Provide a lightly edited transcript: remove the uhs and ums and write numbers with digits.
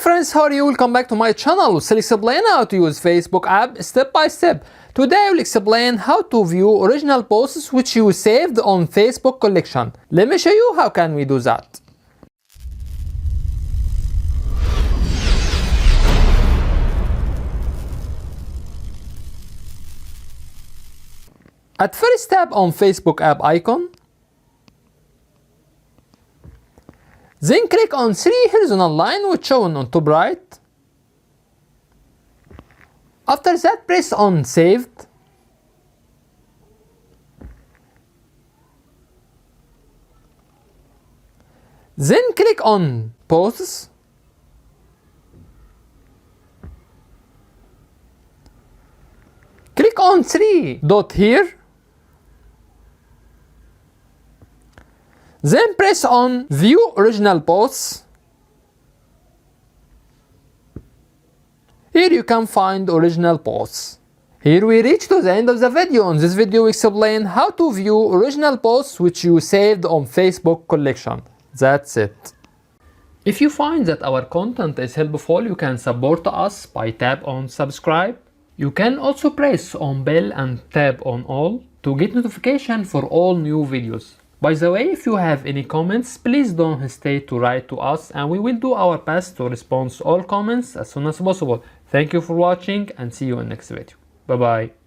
friends, how are you? Welcome back to my channel. We'll explain how to use Facebook app step by step. Today we'll explain how to view original posts which you saved on Facebook collection. Let me show you how can we do that. At first, tap on Facebook app icon. Then click on 3 horizontal lines which shown on top right. After that, press on Saved. Then click on Posts. Click on 3 dot here. Then press on View Original Posts. Here you can find original posts. Here we reach to the end of the video. In this video we explain how to view original posts which you saved on Facebook collection. That's it. If you find that our content is helpful, you can support us by tap on subscribe. You can also press on bell and tap on all to get notification for all new videos. By the way, if you have any comments, please don't hesitate to write to us and we will do our best to respond to all comments as soon as possible. Thank you for watching and see you in next video. Bye bye.